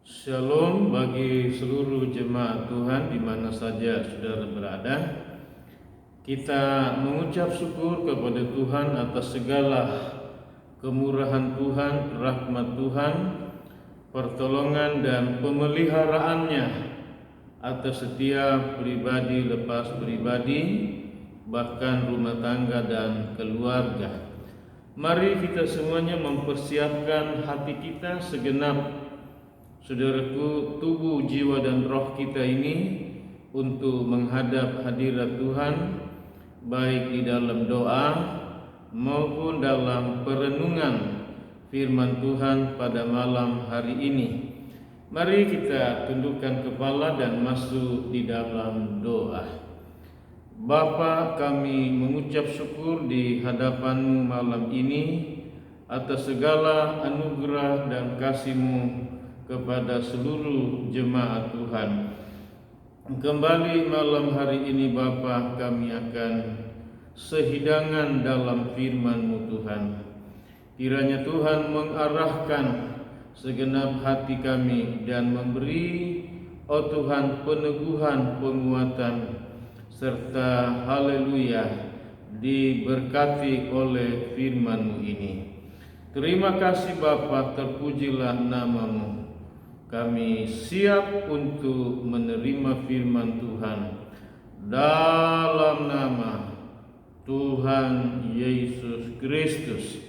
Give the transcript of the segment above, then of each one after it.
Shalom bagi seluruh jemaat Tuhan di mana saja saudara berada. Kita mengucap syukur kepada Tuhan atas segala kemurahan Tuhan, rahmat Tuhan, pertolongan dan pemeliharaannya atas setiap pribadi lepas pribadi, bahkan rumah tangga dan keluarga. Mari kita semuanya mempersiapkan hati kita segenap, saudaraku, tubuh, jiwa dan roh kita ini untuk menghadap hadirat Tuhan, baik di dalam doa maupun dalam perenungan firman Tuhan pada malam hari ini. Mari kita tundukkan kepala dan masuk di dalam doa. Bapa, kami mengucap syukur di hadapan-Mu malam ini atas segala anugerah dan kasih-Mu kepada seluruh jemaat Tuhan. Kembali malam hari ini Bapa, kami akan sehidangan dalam firman-Mu Tuhan. Kiranya Tuhan mengarahkan segenap hati kami dan memberi, oh Tuhan, peneguhan, penguatan, serta haleluya diberkati oleh firman-Mu ini. Terima kasih Bapa, terpujilah nama-Mu. Kami siap untuk menerima firman Tuhan dalam nama Tuhan Yesus Kristus.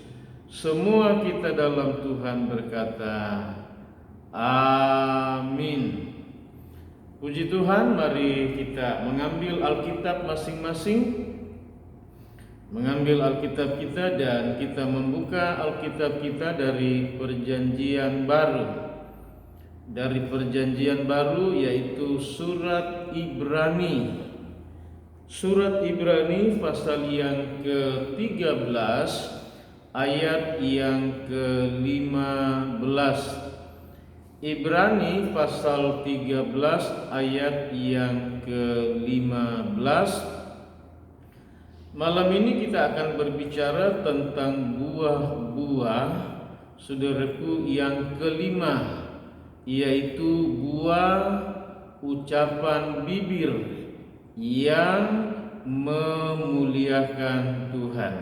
Semua kita dalam Tuhan berkata amin. Puji Tuhan, mari kita mengambil Alkitab masing-masing, mengambil Alkitab kita, dan kita membuka Alkitab kita dari Perjanjian Baru. Dari Perjanjian Baru, yaitu surat Ibrani. Surat Ibrani pasal yang ke-13 ayat yang ke-15. Ibrani pasal 13 ayat yang ke-15. Malam ini kita akan berbicara tentang buah-buah, saudaraku, yang kelima, yaitu buah ucapan bibir yang memuliakan Tuhan.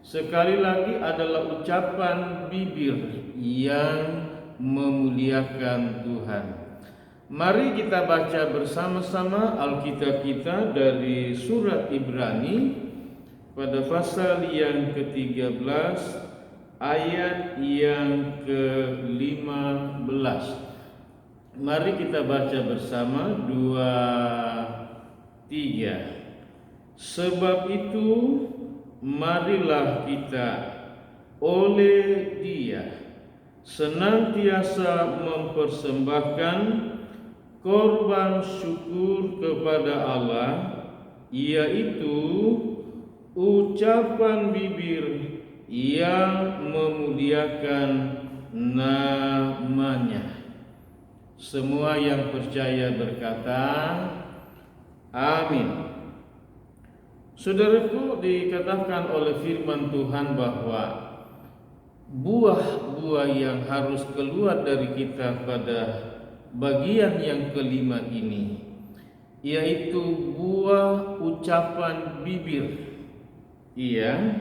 Sekali lagi, adalah ucapan bibir yang memuliakan Tuhan. Mari kita baca bersama-sama Alkitab kita dari surat Ibrani pada pasal yang ke-13 ayat yang ke-15. Mari kita baca bersama, 2, 3. Sebab itu marilah kita oleh Dia senantiasa mempersembahkan korban syukur kepada Allah, yaitu ucapan bibir yang memuliakan nama-Nya. Semua yang percaya berkata amin. Saudaraku, dikatakan oleh firman Tuhan bahwa buah-buah yang harus keluar dari kita pada bagian yang kelima ini, yaitu buah ucapan bibir. Iya,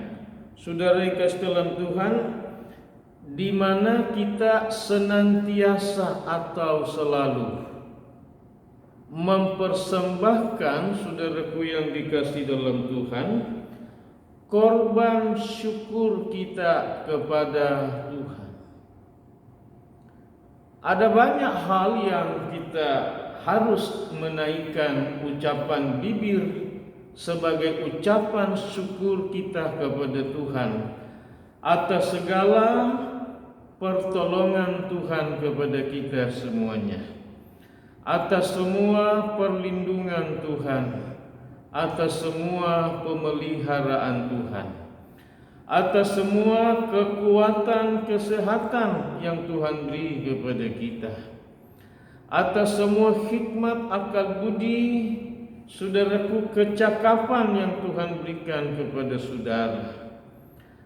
saudara yang kasih dalam Tuhan, di mana kita senantiasa atau selalu mempersembahkan, saudaraku yang dikasih dalam Tuhan, korban syukur kita kepada Tuhan. Ada banyak hal yang kita harus menaikkan ucapan bibir sebagai ucapan syukur kita kepada Tuhan atas segala pertolongan Tuhan kepada kita semuanya, atas semua perlindungan Tuhan, atas semua pemeliharaan Tuhan, atas semua kekuatan kesehatan yang Tuhan beri kepada kita, atas semua hikmat akal budi, saudaraku, kecakapan yang Tuhan berikan kepada saudara,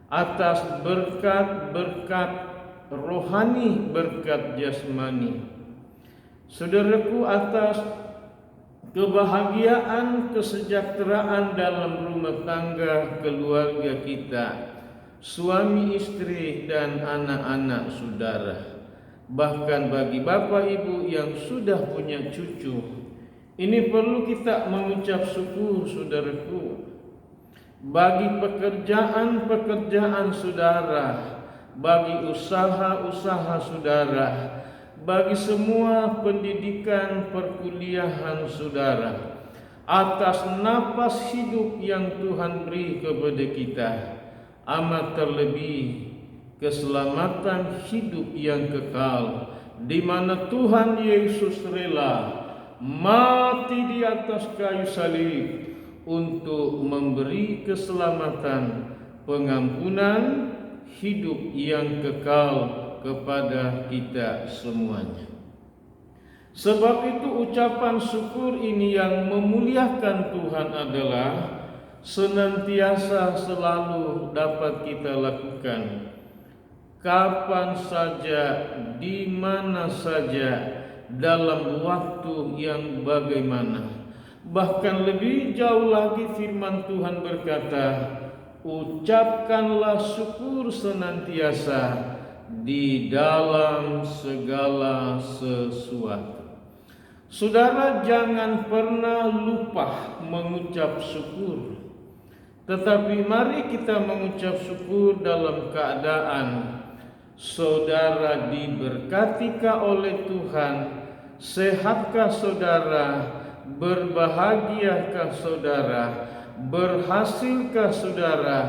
atas berkat-berkat rohani, berkat jasmani. Saudaraku, atas kebahagiaan, kesejahteraan dalam rumah tangga keluarga kita, suami istri dan anak-anak saudara, bahkan bagi bapak ibu yang sudah punya cucu, ini perlu kita mengucap syukur, saudaraku, bagi pekerjaan-pekerjaan saudara, bagi usaha-usaha saudara, bagi semua pendidikan perkuliahan saudara, atas napas hidup yang Tuhan beri kepada kita, amat terlebih keselamatan hidup yang kekal, di mana Tuhan Yesus rela mati di atas kayu salib untuk memberi keselamatan, pengampunan, hidup yang kekal kepada kita semuanya. Sebab itu ucapan syukur ini yang memuliakan Tuhan adalah senantiasa selalu dapat kita lakukan, kapan saja, di mana saja, dalam waktu yang bagaimana. Bahkan lebih jauh lagi firman Tuhan berkata, ucapkanlah syukur senantiasa di dalam segala sesuatu. Saudara, jangan pernah lupa mengucap syukur. Tetapi mari kita mengucap syukur dalam keadaan saudara diberkatikah oleh Tuhan, sehatkah saudara, berbahagiakah saudara, berhasilkah saudara,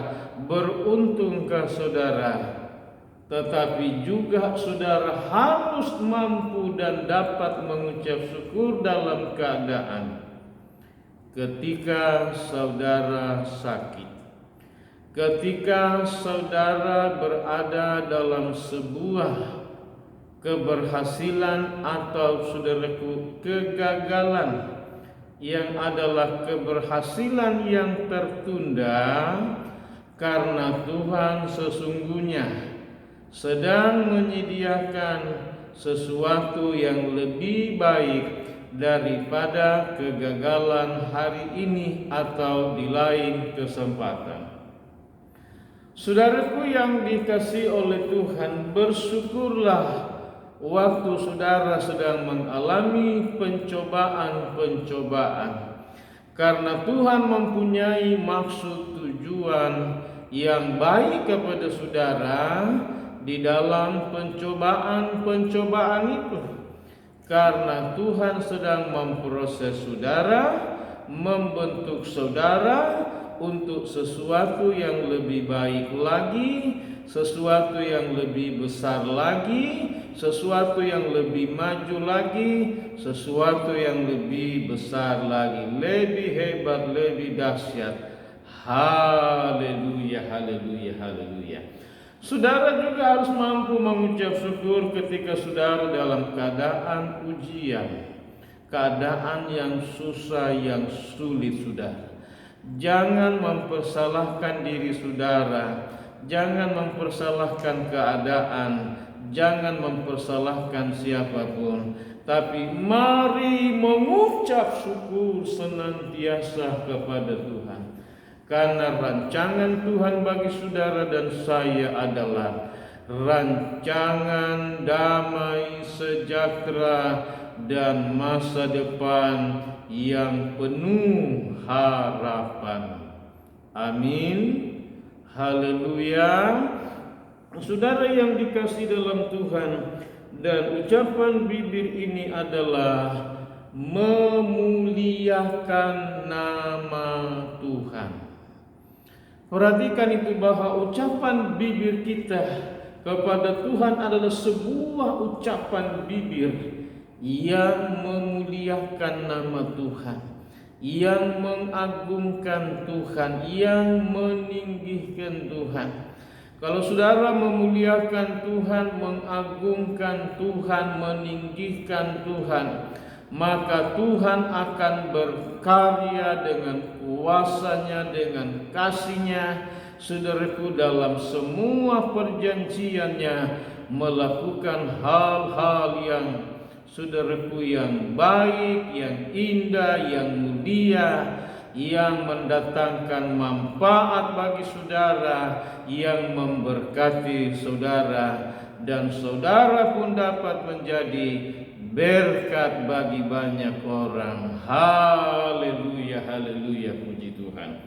beruntungkah saudara. Tetapi juga saudara harus mampu dan dapat mengucap syukur dalam keadaan ketika saudara sakit, ketika saudara berada dalam sebuah keberhasilan atau saudaraku kegagalan yang adalah keberhasilan yang tertunda, karena Tuhan sesungguhnya sedang menyediakan sesuatu yang lebih baik daripada kegagalan hari ini atau di lain kesempatan. Saudaraku yang dikasihi oleh Tuhan, bersyukurlah waktu saudara sedang mengalami pencobaan-pencobaan, karena Tuhan mempunyai maksud tujuan yang baik kepada saudara di dalam pencobaan-pencobaan itu. Karena Tuhan sedang memproses saudara, membentuk saudara untuk sesuatu yang lebih baik lagi, sesuatu yang lebih besar lagi, sesuatu yang lebih maju lagi, sesuatu yang lebih besar lagi, lebih hebat, lebih dahsyat. Haleluya, haleluya, haleluya. Saudara juga harus mampu mengucap syukur ketika saudara dalam keadaan ujian, keadaan yang susah, yang sulit, saudara. Jangan mempersalahkan diri saudara, jangan mempersalahkan keadaan, jangan mempersalahkan siapapun, tapi mari mengucap syukur senantiasa kepada Tuhan. Karena rancangan Tuhan bagi saudara dan saya adalah rancangan damai, sejahtera, dan masa depan yang penuh harapan. Amin. Haleluya. Saudara yang dikasihi dalam Tuhan, dan ucapan bibir ini adalah memuliakan nama Tuhan. Perhatikan itu, bahwa ucapan bibir kita kepada Tuhan adalah sebuah ucapan bibir yang memuliakan nama Tuhan, yang mengagungkan Tuhan, yang meninggikan Tuhan. Kalau saudara memuliakan Tuhan, mengagungkan Tuhan, meninggikan Tuhan, maka Tuhan akan berkarya dengan kuasanya, dengan kasihnya, saudaraku, dalam semua perjanjiannya, melakukan hal-hal yang saudaraku yang baik, yang indah, yang mulia, yang mendatangkan manfaat bagi saudara, yang memberkati saudara, dan saudara pun dapat menjadi berkat bagi banyak orang. Haleluya, haleluya, puji Tuhan.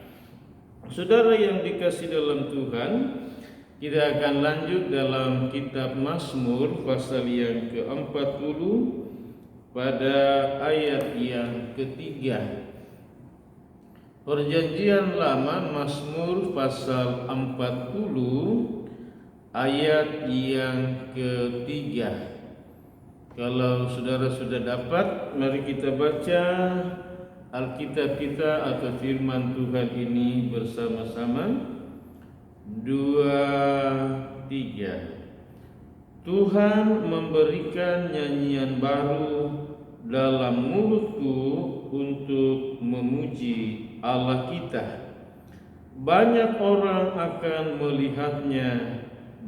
Saudara yang dikasih dalam Tuhan, kita akan lanjut dalam kitab Mazmur pasal yang ke-40 pada ayat yang ketiga. Perjanjian Lama, Mazmur pasal 40 ayat yang ketiga. Kalau saudara sudah dapat, mari kita baca Alkitab kita atau firman Tuhan ini bersama-sama. 2, 3. Tuhan memberikan nyanyian baru dalam mulutku untuk memuji Allah kita. Banyak orang akan melihatnya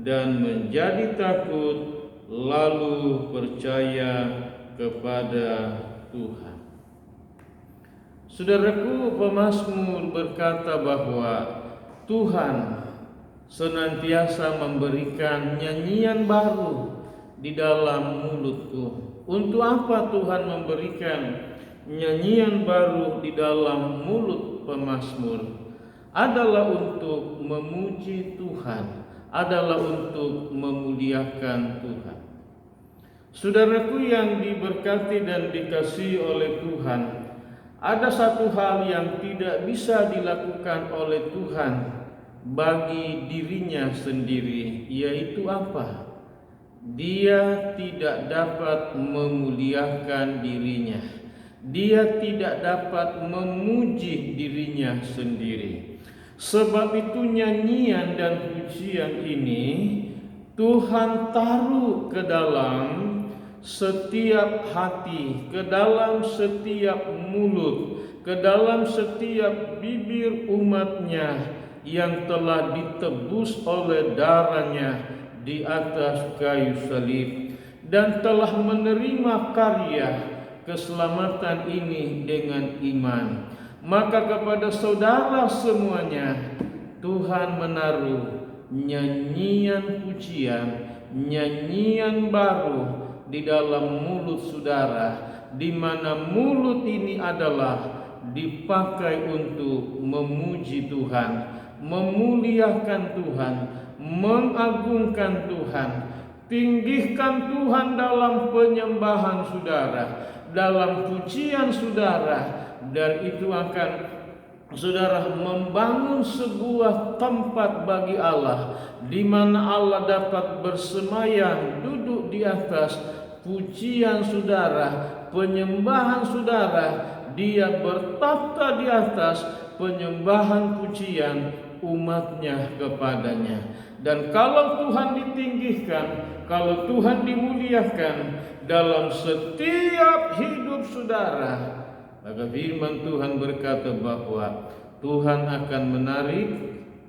dan menjadi takut, lalu percaya kepada Tuhan. Saudaraku, pemazmur berkata bahwa Tuhan senantiasa memberikan nyanyian baru di dalam mulutku. Untuk apa Tuhan memberikan nyanyian baru di dalam mulut pemazmur? Adalah untuk memuji Tuhan, adalah untuk memuliakan Tuhan. Saudaraku yang diberkati dan dikasihi oleh Tuhan, ada satu hal yang tidak bisa dilakukan oleh Tuhan bagi dirinya sendiri, yaitu apa? Dia tidak dapat memuliakan dirinya. Dia tidak dapat memuji dirinya sendiri. Sebab itu nyanyian dan pujian ini Tuhan taruh ke dalam setiap hati, ke dalam setiap mulut, ke dalam setiap bibir umatnya yang telah ditebus oleh darahnya di atas kayu salib dan telah menerima karya keselamatan ini dengan iman. Maka kepada saudara semuanya Tuhan menaruh nyanyian pujian, nyanyian baru di dalam mulut saudara, di mana mulut ini adalah dipakai untuk memuji Tuhan, memuliakan Tuhan, mengagungkan Tuhan, tinggikan Tuhan dalam penyembahan saudara, dalam pujian saudara, dan itu akan saudara membangun sebuah tempat bagi Allah, di mana Allah dapat bersemayam duduk di atas pujian saudara, penyembahan saudara. Dia bertahta di atas penyembahan pujian umatnya kepadanya. Dan kalau Tuhan ditinggikan, kalau Tuhan dimuliakan dalam setiap hidup saudara, maka firman Tuhan berkata bahwa Tuhan akan menarik,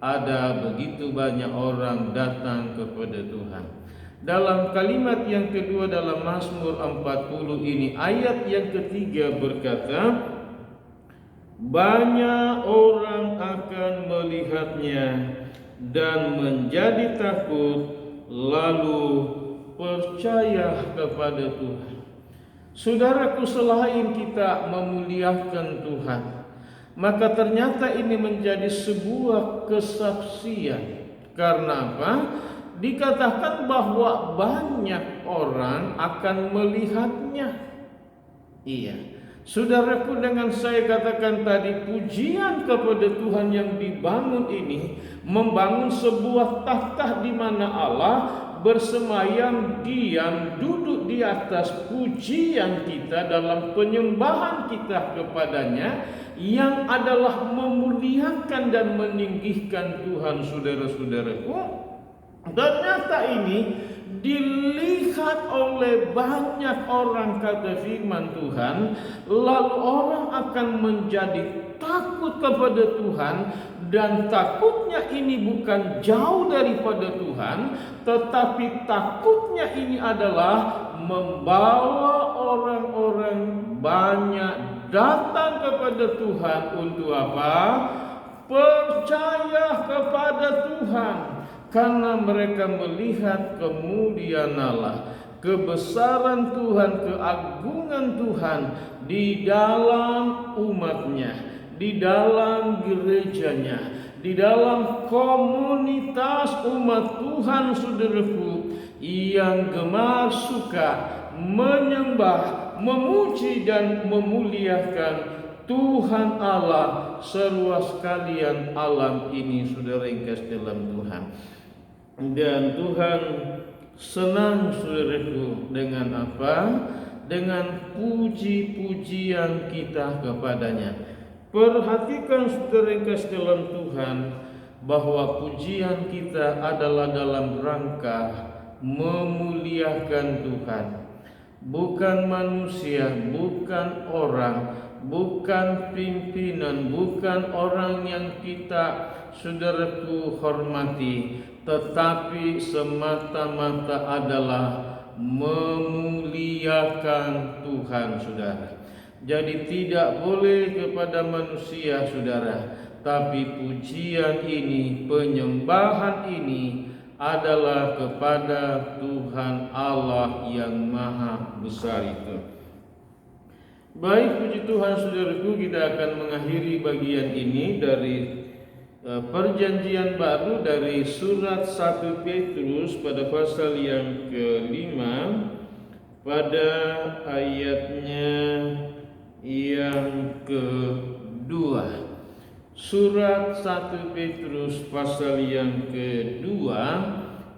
ada begitu banyak orang datang kepada Tuhan. Dalam kalimat yang kedua dalam Mazmur 40 ini, ayat yang ketiga berkata, banyak orang akan melihatnya dan menjadi takut, lalu percaya kepada Tuhan. Saudaraku, selain kita memuliakan Tuhan, maka ternyata ini menjadi sebuah kesaksian. Karena apa? Dikatakan bahwa banyak orang akan melihatnya. Iya, saudaraku, dengan saya katakan tadi, pujian kepada Tuhan yang dibangun ini membangun sebuah takhta di mana Allah bersemayam, diam, duduk di atas pujian kita, dalam penyembahan kita kepadanya, yang adalah memuliakan dan meninggikan Tuhan. Saudara-saudaraku, ternyata ini dilihat oleh banyak orang, kata firman Tuhan, lalu orang akan menjadi takut kepada Tuhan, dan takutnya ini bukan jauh daripada Tuhan, tetapi takutnya ini adalah membawa orang-orang banyak datang kepada Tuhan untuk apa? Percaya kepada Tuhan, karena mereka melihat kemuliaan Allah, kebesaran Tuhan, keagungan Tuhan di dalam umatnya, di dalam gerejanya, di dalam komunitas umat Tuhan, saudaraku, yang gemar suka menyembah, memuji dan memuliakan Tuhan Allah seluas sekalian alam ini, saudara yang kasih dalam Tuhan. Dan Tuhan senang, saudaraku, dengan apa? Dengan puji-pujian kita kepadanya. Perhatikan, saudara yang kasih dalam Tuhan, bahwa pujian kita adalah dalam rangka memuliakan Tuhan, bukan manusia, bukan orang, bukan pimpinan, bukan orang yang kita, saudaraku, hormati, tetapi semata-mata adalah memuliakan Tuhan, saudara. Jadi tidak boleh kepada manusia, saudara, tapi pujian ini, penyembahan ini adalah kepada Tuhan Allah yang maha besar itu. Baik, puji Tuhan, saudaraku, kita akan mengakhiri bagian ini dari perjanjian baru dari surat 1 Petrus pada pasal yang kelima, pada ayatnya yang kedua. Surat 1 Petrus pasal yang kedua,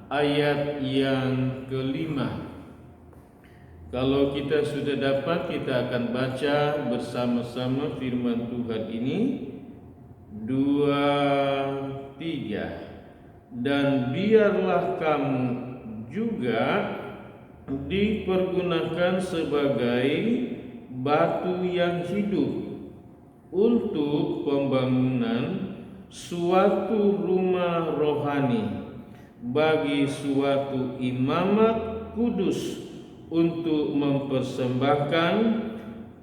ayat yang kelima. Kalau kita sudah dapat, kita akan baca bersama-sama firman Tuhan ini. 2, 3. Dan biarlah kamu juga dipergunakan sebagai batu yang hidup untuk pembangunan suatu rumah rohani bagi suatu imamat kudus, untuk mempersembahkan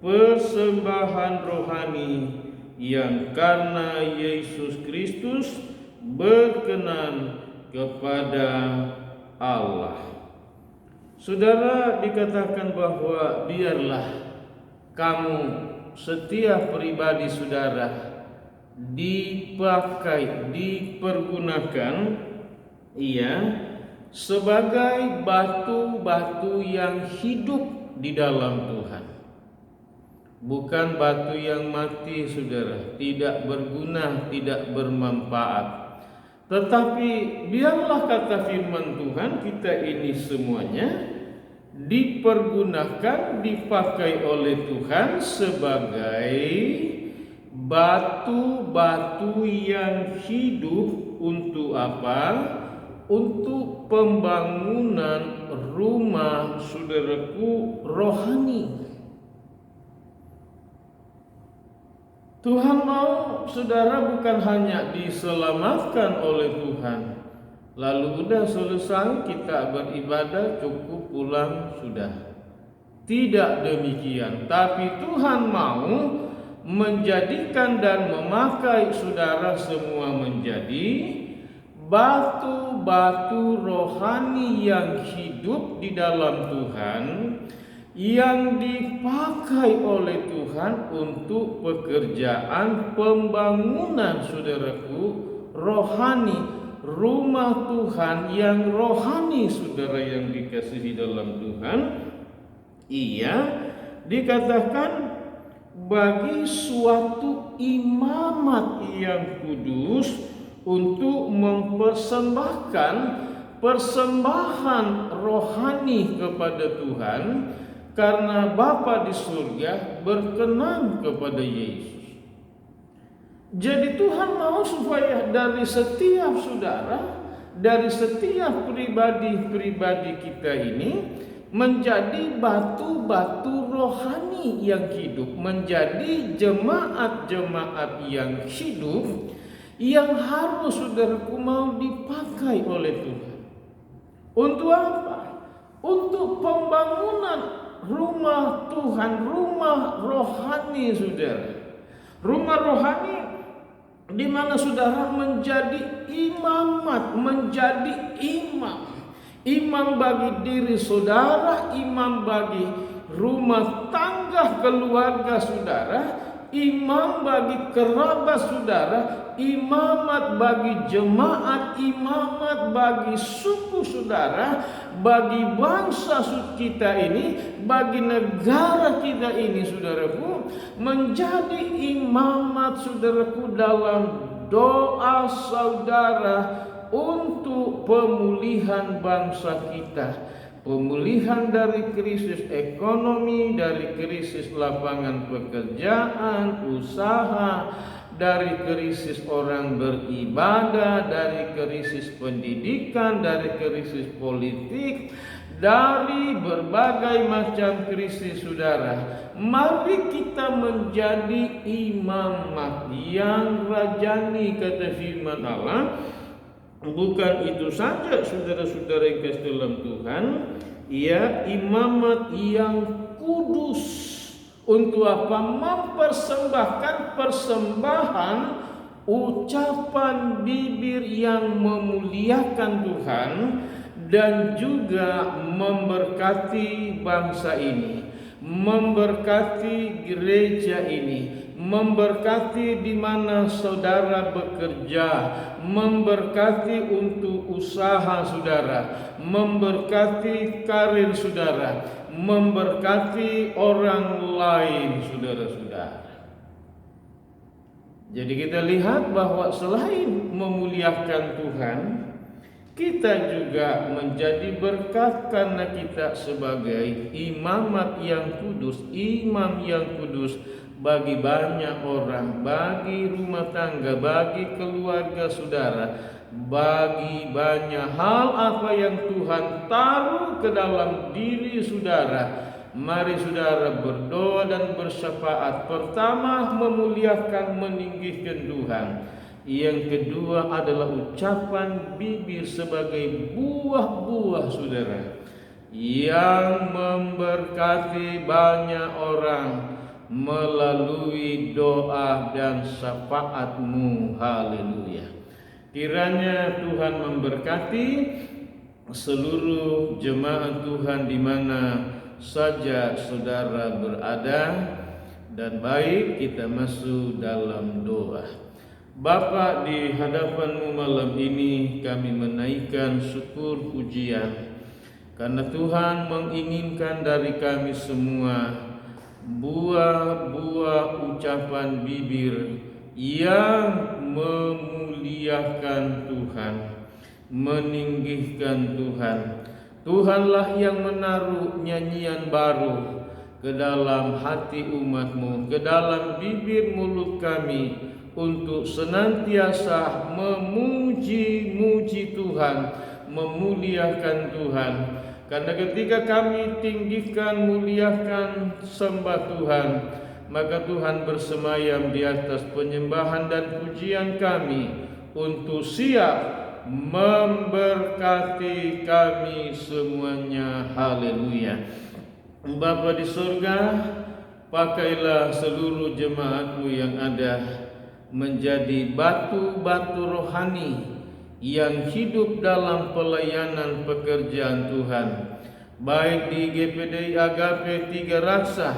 persembahan rohani yang karena Yesus Kristus berkenan kepada Allah. Saudara, dikatakan bahwa biarlah kamu, setiap pribadi saudara, dipakai, dipergunakan, sebagai batu-batu yang hidup di dalam Tuhan. Bukan batu yang mati, saudara, tidak berguna, tidak bermanfaat. Tetapi biarlah, kata firman Tuhan, kita ini semuanya dipergunakan, dipakai oleh Tuhan sebagai batu-batu yang hidup untuk apa? Untuk pembangunan rumah, saudaraku, rohani. Tuhan mau saudara bukan hanya diselamatkan oleh Tuhan, lalu udah selesai kita beribadah, cukup pulang sudah. Tidak demikian, tapi Tuhan mau menjadikan dan memakai saudara semua menjadi batu-batu rohani yang hidup di dalam Tuhan, yang dipakai oleh Tuhan untuk pekerjaan pembangunan, saudaraku, rohani, rumah Tuhan yang rohani, saudara yang dikasihi dalam Tuhan. Dikatakan bagi suatu imamat yang kudus, untuk mempersembahkan persembahan rohani kepada Tuhan, karena Bapa di surga berkenan kepada Yesus. Jadi Tuhan mau supaya dari setiap saudara dari setiap pribadi-pribadi kita ini menjadi batu-batu rohani yang hidup, menjadi jemaat-jemaat yang hidup yang harus saudaraku mau dipakai oleh Tuhan. Untuk apa? Untuk pembangunan rumah Tuhan, rumah rohani saudara. Rumah rohani di mana saudara menjadi imamat, menjadi imam. Imam bagi diri saudara, imam bagi rumah tangga keluarga saudara, imam bagi kerabat saudara, imamat bagi jemaat, imamat bagi suku saudara, bagi bangsa kita ini, bagi negara kita ini saudaraku, menjadi imamat saudaraku dalam doa saudara untuk pemulihan bangsa kita, pemulihan dari krisis ekonomi, dari krisis lapangan pekerjaan, usaha, dari krisis orang beribadah, dari krisis pendidikan, dari krisis politik, dari berbagai macam krisis saudara. Mari kita menjadi imamat yang rajani, kata firman Allah. Bukan itu saja saudara-saudara yang kasih dalam Tuhan, ya, imamat yang kudus. Untuk apa? Mempersembahkan persembahan ucapan bibir yang memuliakan Tuhan dan juga memberkati bangsa ini, memberkati gereja ini, memberkati di mana saudara bekerja, memberkati untuk usaha saudara, memberkati karir saudara, memberkati orang lain saudara-saudara. Jadi kita lihat bahwa selain memuliakan Tuhan, kita juga menjadi berkat karena kita sebagai imamat yang kudus, imam yang kudus bagi banyak orang, bagi rumah tangga, bagi keluarga saudara, bagi banyak hal apa yang Tuhan taruh ke dalam diri saudara. Mari saudara berdoa dan bersyafaat. Pertama, memuliakan, meninggikan Tuhan. Yang kedua adalah ucapan bibir sebagai buah-buah saudara yang memberkati banyak orang melalui doa dan syafaat-Mu. Haleluya. Kiranya Tuhan memberkati seluruh jemaat Tuhan di mana saja saudara berada, dan baik kita masuk dalam doa. Bapa, di hadapan-Mu malam ini kami menaikkan syukur pujian karena Tuhan menginginkan dari kami semua buah-buah ucapan bibir yang memuliakan Tuhan, meninggikan Tuhan. Tuhanlah yang menaruh nyanyian baru ke dalam hati umat-Mu, ke dalam bibir mulut kami, untuk senantiasa memuji-muji Tuhan, memuliakan Tuhan. Karena ketika kami tinggikan, muliakan, sembah Tuhan, maka Tuhan bersemayam di atas penyembahan dan pujian kami untuk siap memberkati kami semuanya. Haleluya. Bapa di surga, pakailah seluruh jemaat-Mu yang ada menjadi batu-batu rohani yang hidup dalam pelayanan pekerjaan Tuhan, baik di GPDI Agape Tiga Raksa,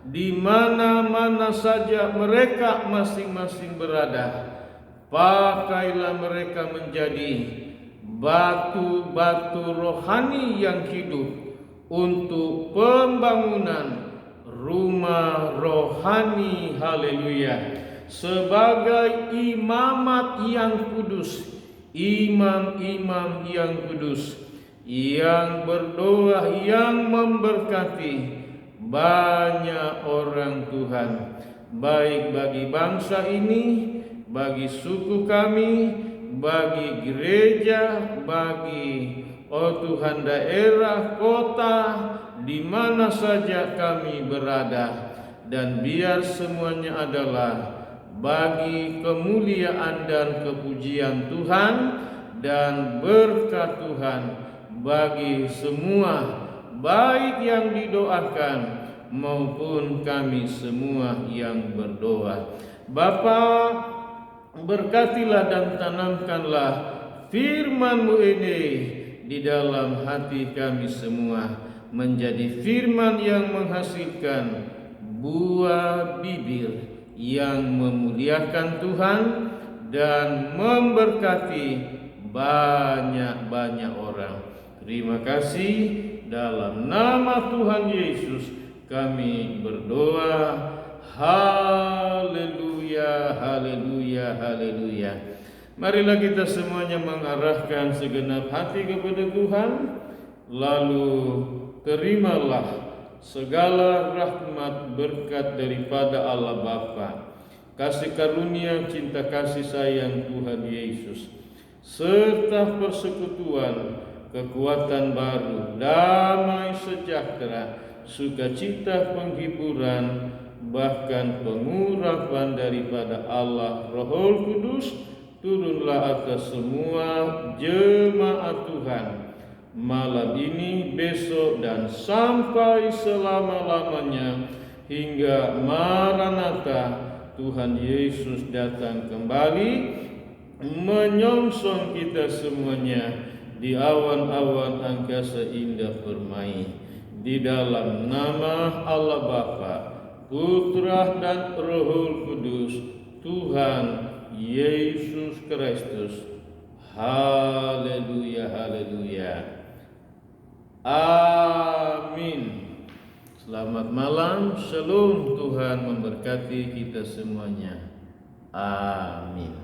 di mana-mana saja mereka masing-masing berada. Pakailah mereka menjadi batu-batu rohani yang hidup untuk pembangunan rumah rohani. Haleluya. Sebagai imamat yang kudus, imam-imam yang kudus, yang berdoa, yang memberkati banyak orang Tuhan, baik bagi bangsa ini, bagi suku kami, bagi gereja, bagi Tuhan daerah, kota, di mana saja kami berada, dan biar semuanya adalah bagi kemuliaan dan kepujian Tuhan dan berkat Tuhan bagi semua, baik yang didoakan maupun kami semua yang berdoa. Bapa, berkatilah dan tanamkanlah firman-Mu ini di dalam hati kami semua, menjadi firman yang menghasilkan buah bibir yang memuliakan Tuhan dan memberkati banyak-banyak orang. Terima kasih, dalam nama Tuhan Yesus kami berdoa. Haleluya, haleluya, haleluya. Marilah kita semuanya mengarahkan segenap hati kepada Tuhan, lalu terimalah segala rahmat berkat daripada Allah Bapa, kasih karunia cinta kasih sayang Tuhan Yesus, serta persekutuan kekuatan baru, damai sejahtera, sukacita penghiburan, bahkan pengurapan daripada Allah Roh Kudus turunlah atas semua jemaat Tuhan malam ini, besok, dan sampai selama-lamanya hingga Maranatha, Tuhan Yesus datang kembali menyongsong kita semuanya di awan-awan angkasa indah permai. Di dalam nama Allah Bapa, Putra dan Roh Kudus, Tuhan Yesus Kristus. Haleluya, haleluya. Amin. Selamat malam, shalom, Tuhan memberkati kita semuanya. Amin.